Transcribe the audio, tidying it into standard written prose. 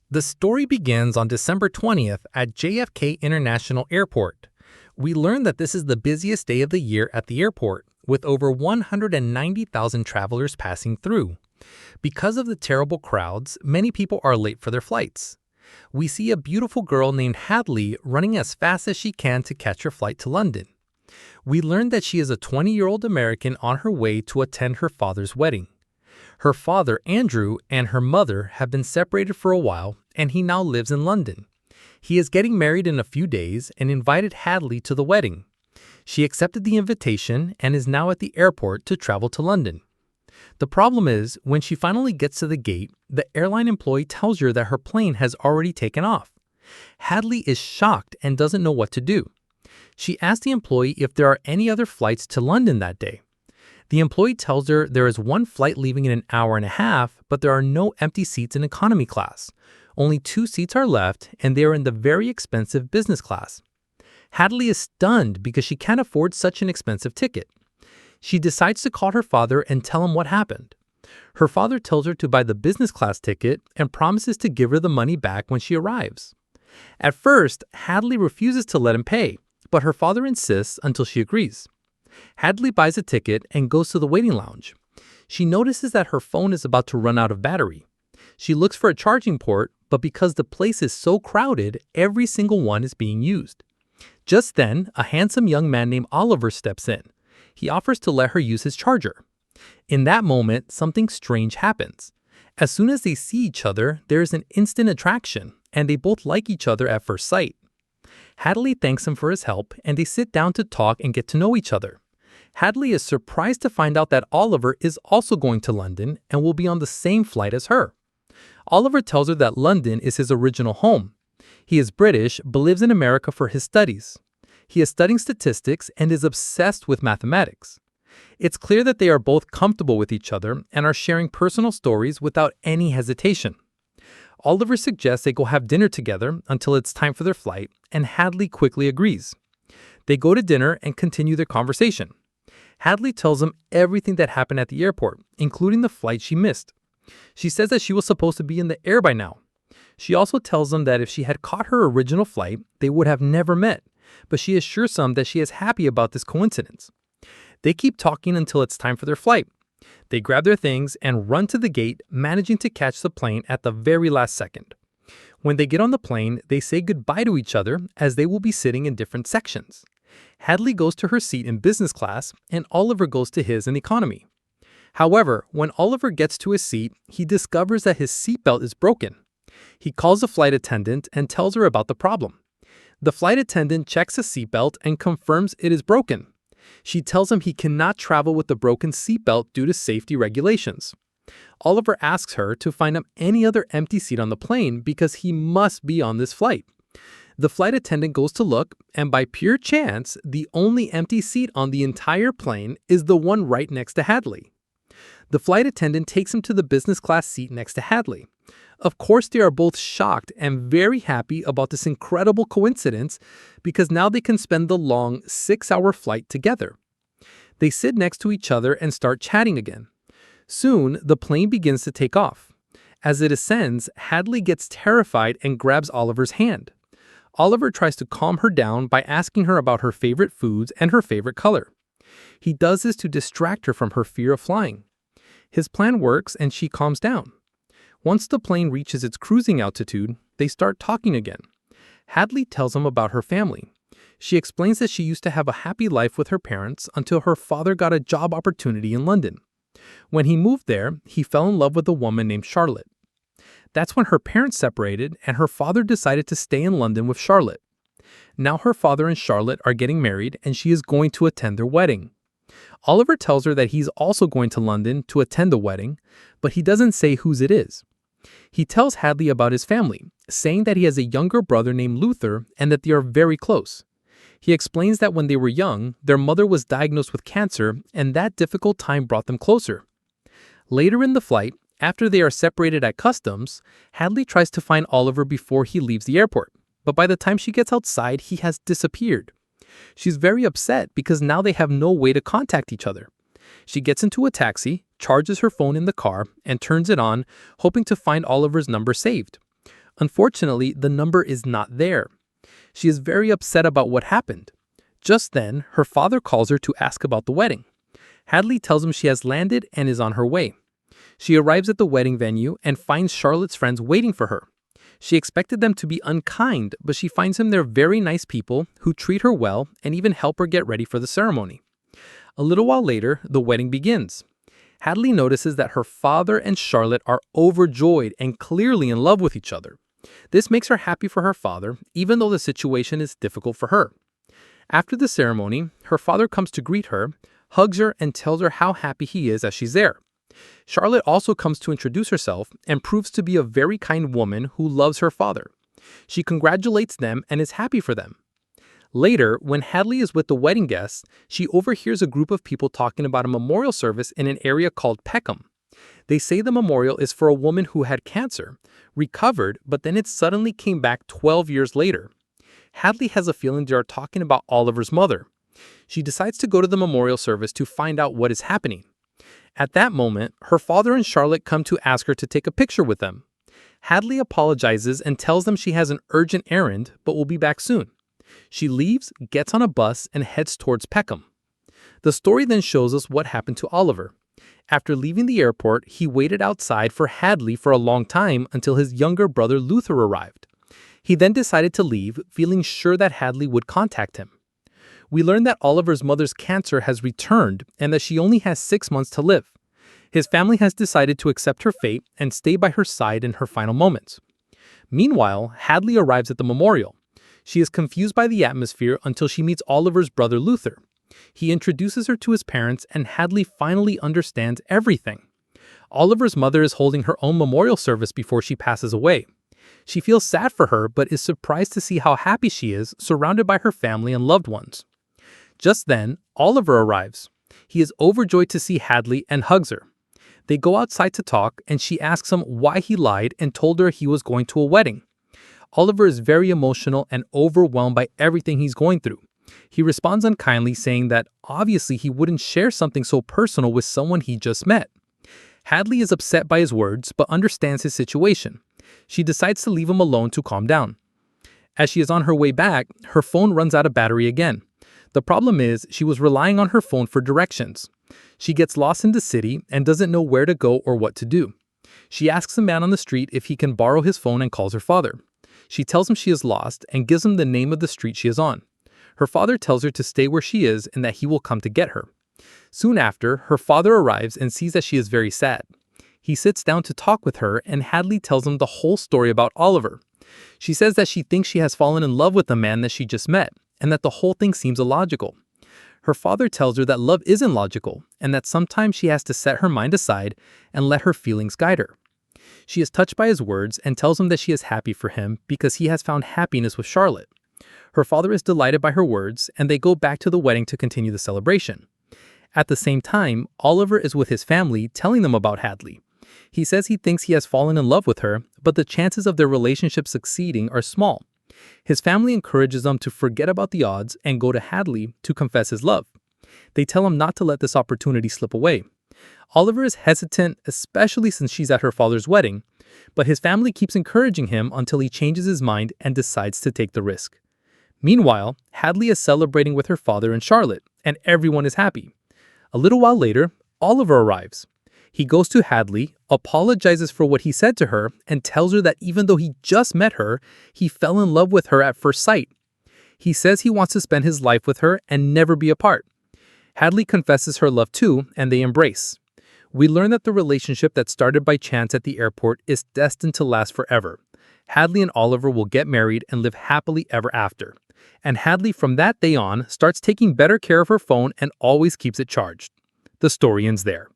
The story begins on December 20th at JFK International Airport. We learn that this is the busiest day of the year at the airport, with over 190,000 travelers passing through. Because of the terrible crowds, many people are late for their flights. We see a beautiful girl named Hadley running as fast as she can to catch her flight to London. We learn that she is a 20-year-old American on her way to attend her father's wedding. Her father, Andrew, and her mother have been separated for a while, and he now lives in London. He is getting married in a few days and invited Hadley to the wedding. She accepted the invitation and is now at the airport to travel to London. The problem is, when she finally gets to the gate, the airline employee tells her that her plane has already taken off. Hadley is shocked and doesn't know what to do. She asks the employee if there are any other flights to London that day. The employee tells her there is one flight leaving in an hour and a half, but there are no empty seats in economy class. Only 2 seats are left, and they are in the very expensive business class. Hadley is stunned because she can't afford such an expensive ticket. She decides to call her father and tell him what happened. Her father tells her to buy the business class ticket and promises to give her the money back when she arrives. At first, Hadley refuses to let him pay, but her father insists until she agrees. Hadley buys a ticket and goes to the waiting lounge. She notices that her phone is about to run out of battery. She looks for a charging port, but because the place is so crowded, every single one is being used. Just then, a handsome young man named Oliver steps in. He offers to let her use his charger. In that moment, something strange happens. As soon as they see each other, there is an instant attraction, and they both like each other at first sight. Hadley thanks him for his help, and they sit down to talk and get to know each other. Hadley is surprised to find out that Oliver is also going to London and will be on the same flight as her. Oliver tells her that London is his original home. He is British but lives in America for his studies. He is studying statistics and is obsessed with mathematics. It's clear that they are both comfortable with each other and are sharing personal stories without any hesitation. Oliver suggests they go have dinner together until it's time for their flight, and Hadley quickly agrees. They go to dinner and continue their conversation. Hadley tells him everything that happened at the airport, including the flight she missed. She says that she was supposed to be in the air by now. She also tells him that if she had caught her original flight, they would have never met, but she assures him that she is happy about this coincidence. They keep talking until it's time for their flight. They grab their things and run to the gate, managing to catch the plane at the very last second. When they get on the plane, they say goodbye to each other as they will be sitting in different sections. Hadley goes to her seat in business class, and Oliver goes to his in economy. However, when Oliver gets to his seat, he discovers that his seatbelt is broken. He calls the flight attendant and tells her about the problem. The flight attendant checks the seatbelt and confirms it is broken. She tells him he cannot travel with the broken seatbelt due to safety regulations. Oliver asks her to find him any other empty seat on the plane because he must be on this flight. The flight attendant goes to look, and by pure chance, the only empty seat on the entire plane is the one right next to Hadley. The flight attendant takes him to the business class seat next to Hadley. Of course, they are both shocked and very happy about this incredible coincidence because now they can spend the long 6-hour flight together. They sit next to each other and start chatting again. Soon, the plane begins to take off. As it ascends, Hadley gets terrified and grabs Oliver's hand. Oliver tries to calm her down by asking her about her favorite foods and her favorite color. He does this to distract her from her fear of flying. His plan works and she calms down. Once the plane reaches its cruising altitude, they start talking again. Hadley tells him about her family. She explains that she used to have a happy life with her parents until her father got a job opportunity in London. When he moved there, he fell in love with a woman named Charlotte. That's when her parents separated and her father decided to stay in London with Charlotte. Now her father and Charlotte are getting married and she is going to attend their wedding. Oliver tells her that he's also going to London to attend the wedding, but he doesn't say whose it is. He tells Hadley about his family, saying that he has a younger brother named Luther and that they are very close. He explains that when they were young, their mother was diagnosed with cancer and that difficult time brought them closer. Later in the flight, after they are separated at customs, Hadley tries to find Oliver before he leaves the airport, but by the time she gets outside, he has disappeared. She's very upset because now they have no way to contact each other. She gets into a taxi, charges her phone in the car, and turns it on, hoping to find Oliver's number saved. Unfortunately, the number is not there. She is very upset about what happened. Just then, her father calls her to ask about the wedding. Hadley tells him she has landed and is on her way. She arrives at the wedding venue and finds Charlotte's friends waiting for her. She expected them to be unkind, but she finds them they're very nice people who treat her well and even help her get ready for the ceremony. A little while later, the wedding begins. Hadley notices that her father and Charlotte are overjoyed and clearly in love with each other. This makes her happy for her father, even though the situation is difficult for her. After the ceremony, her father comes to greet her, hugs her, and tells her how happy he is as she's there. Charlotte also comes to introduce herself and proves to be a very kind woman who loves her father. She congratulates them and is happy for them. Later, when Hadley is with the wedding guests, she overhears a group of people talking about a memorial service in an area called Peckham. They say the memorial is for a woman who had cancer, recovered, but then it suddenly came back 12 years later. Hadley has a feeling they are talking about Oliver's mother. She decides to go to the memorial service to find out what is happening. At that moment, her father and Charlotte come to ask her to take a picture with them. Hadley apologizes and tells them she has an urgent errand, but will be back soon. She leaves, gets on a bus, and heads towards Peckham. The story then shows us what happened to Oliver. After leaving the airport, he waited outside for Hadley for a long time until his younger brother Luther arrived. He then decided to leave, feeling sure that Hadley would contact him. We learn that Oliver's mother's cancer has returned and that she only has 6 months to live. His family has decided to accept her fate and stay by her side in her final moments. Meanwhile, Hadley arrives at the memorial. She is confused by the atmosphere until she meets Oliver's brother Luther. He introduces her to his parents and Hadley finally understands everything. Oliver's mother is holding her own memorial service before she passes away. She feels sad for her but is surprised to see how happy she is surrounded by her family and loved ones. Just then, Oliver arrives. He is overjoyed to see Hadley and hugs her. They go outside to talk and she asks him why he lied and told her he was going to a wedding. Oliver is very emotional and overwhelmed by everything he's going through. He responds unkindly, saying that obviously he wouldn't share something so personal with someone he just met. Hadley is upset by his words but understands his situation. She decides to leave him alone to calm down. As she is on her way back, her phone runs out of battery again. The problem is she was relying on her phone for directions. She gets lost in the city and doesn't know where to go or what to do. She asks a man on the street if he can borrow his phone and calls her father. She tells him she is lost and gives him the name of the street she is on. Her father tells her to stay where she is and that he will come to get her. Soon after, her father arrives and sees that she is very sad. He sits down to talk with her and Hadley tells him the whole story about Oliver. She says that she thinks she has fallen in love with the man that she just met and that the whole thing seems illogical. Her father tells her that love isn't logical and that sometimes she has to set her mind aside and let her feelings guide her. She is touched by his words and tells him that she is happy for him because he has found happiness with Charlotte. Her father is delighted by her words and they go back to the wedding to continue the celebration. At the same time, Oliver is with his family telling them about Hadley. He says he thinks he has fallen in love with her, but the chances of their relationship succeeding are small. His family encourages him to forget about the odds and go to Hadley to confess his love. They tell him not to let this opportunity slip away. Oliver is hesitant, especially since she's at her father's wedding, but his family keeps encouraging him until he changes his mind and decides to take the risk. Meanwhile, Hadley is celebrating with her father and Charlotte, and everyone is happy. A little while later, Oliver arrives. He goes to Hadley, apologizes for what he said to her, and tells her that even though he just met her, he fell in love with her at first sight. He says he wants to spend his life with her and never be apart. Hadley confesses her love too, and they embrace. We learn that the relationship that started by chance at the airport is destined to last forever. Hadley and Oliver will get married and live happily ever after. And Hadley from that day on starts taking better care of her phone and always keeps it charged. The story ends there.